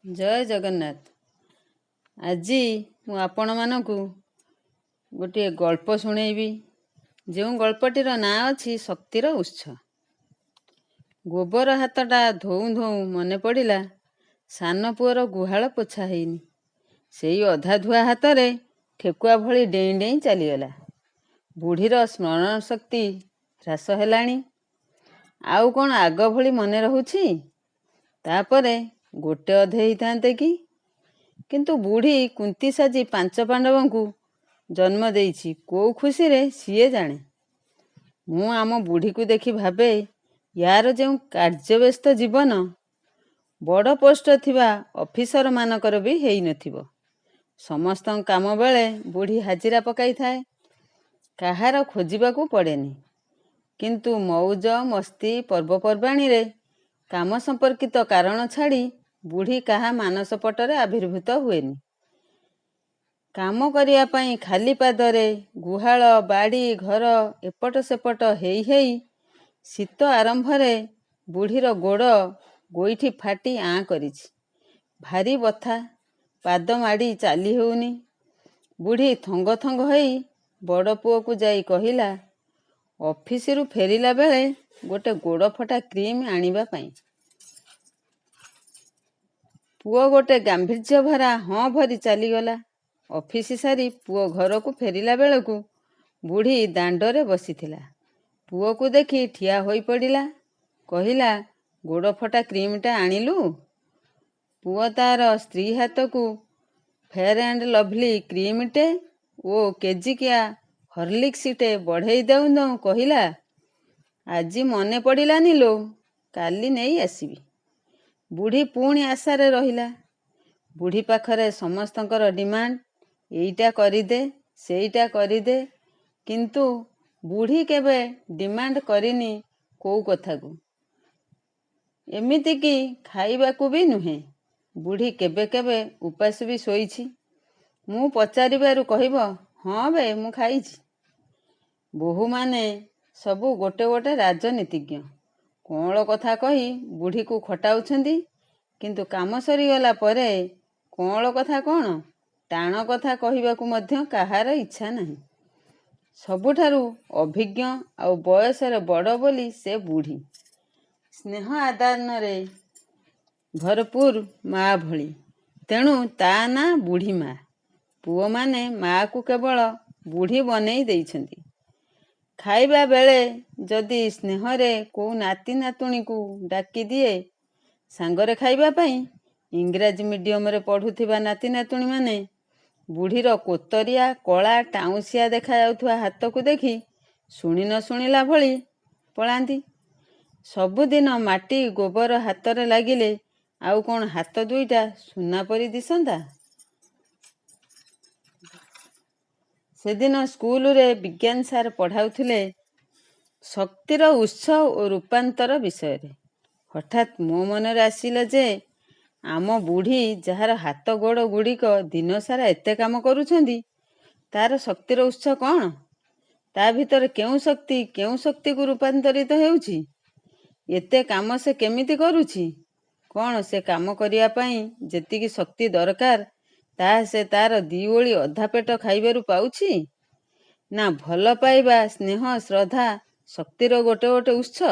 जय जगन्नाथ। आज मु आपण मानकु गोटे गल्प शुणेबी। जो गल्पटीर ना अच्छी शक्तिर उत्स। गोबर हाथटा धोऊ धोऊ मन पड़ा सान पुअर गुहाल पोछा हैनी। से अधा धुआ हाथ में ठेकुआ भली डेई डेई चलीगला। बुढ़ीर स्मरण शक्ति ह्रास हेलाणी। आउ कौन आग भली मन रहुछि? तापरे गोटे अधे हितांते कि? किंतु बुढ़ी कुंती साजी 5 पांडवंकु जन्म देइछि। को खुशी रे सीए जाने। मु आम बुढ़ी को देखी भावे यार जो कार्यव्यस्त जीवन बड़ पोस्ट थिबा ऑफिसर मानकर भी हेई नथिबो। समस्त काम बेले बुढ़ी हाजिरा पकाई थाए। काहार खोजिबाकू पड़ेनी। किंतु मौज मस्ती पर्वपर्वाणी रे काम संपर्कित कारण छाड़ी बुढ़ी कहा मानस पटरे आविर्भूत हुएनी। काम करिया पाई खाली पादरे गुहाल बाड़ी घर एपट सेपट हेई हेई शीत आरंभरे बुढ़ीर गोड़ गोईठी फाटी आँ करिछि। भारी बथा, पाद माड़ी चाली होउनी। बुढ़ी थंग थंग होई बड़ पुओ को जाई कहिला, ऑफिसरू फेरिला बेले गोटे गोड़ फटा क्रीम आनिबा पाई। पुओ गोटे गांभीर्य भरा हाँ भरी चलीगला। ऑफिस सारी पुओ घर को फेरिला बेलकू बुढ़ी दांडरे बसीथिला। पुओ को देखी ठिया होई पड़िला। कहिला, गोड़ फटा क्रीमटा आनिलु? पुओ तार स्त्री हाथ को फेयर एंड लवली क्रीमटे ओ केजिकिया हॉर्लिक्सटे बढ़ई दऊ दऊ कहिला, आजी मने पड़िलानी लो, काली नहीं आसीबी। बुढ़ी पुणी आशारे रहिला। बुढ़ी पाखरे समस्तंकर डिमांड, एइटा करिदे सेइटा करिदे। किंतु बुढ़ी केबे डिमांड करिनी कोउ कथा को। एमिति की खाइबाकू भी नुहे। बुढ़ी केबे केबे उपास भी सोईछि। मु पचारिबारु कहिबो, हाँ बे मु खाइछि। बोहू माने सबू गोटे गोटे राजनीतिज्ञ। कौन कथा कही बुढ़ी को खटाउछंदी। किंतु काम सरीगला परे कौन कथा कौन टाण कथा कहिबाकू मध्य काहार इच्छा नहीं। सबुठारू अभिज्ञ आउ बयसरे बड़ बोली से बुढ़ी। स्नेह आदानरे भरपूर माँ भली। तेणु ता ना बुढ़ी माँ। पुओ माने माँ को केवल बुढ़ी बनई देइछंती। खाइबा बेले जदि स्नेहरे को नाती नातुणी को डाकी दिए सांगरे खाइबा पाई, इंग्राजी मीडियम रे पढ़ुथिबा नाती नातुणी माने बुढ़ीर कोतरिया कला टाउसिया देखा जाउथुआ हाथ को देखी शुणी न शुणिला भली पलांती। सबुदिन माटी गोबर हाथरे लागिले आउ कौन हाथ दुईटा सुना परी दिसंता। सेदिन स्कूल रे विज्ञान सार पढ़ाउथिले शक्तिर उत्स और रूपांतर विषय रे। हठात मो मनरे आसिला जे आम बुढ़ी जार हाथ गोड़ गुड़िक दिन सारा एते काम करुछंदी, तार शक्तिर उत्स कौन? ता भितर केउ शक्ति को रूपांतरित हेउछि? एते काम से केमिति करुछि? कौन से काम करिया पाई जेतिकी शक्ति दरकार ता से तार दी ओली अधा पेट खाइबारु पाउछि? ना भल पाइबा स्नेह श्रद्धा शक्तिर गोटे गोटे उत्स?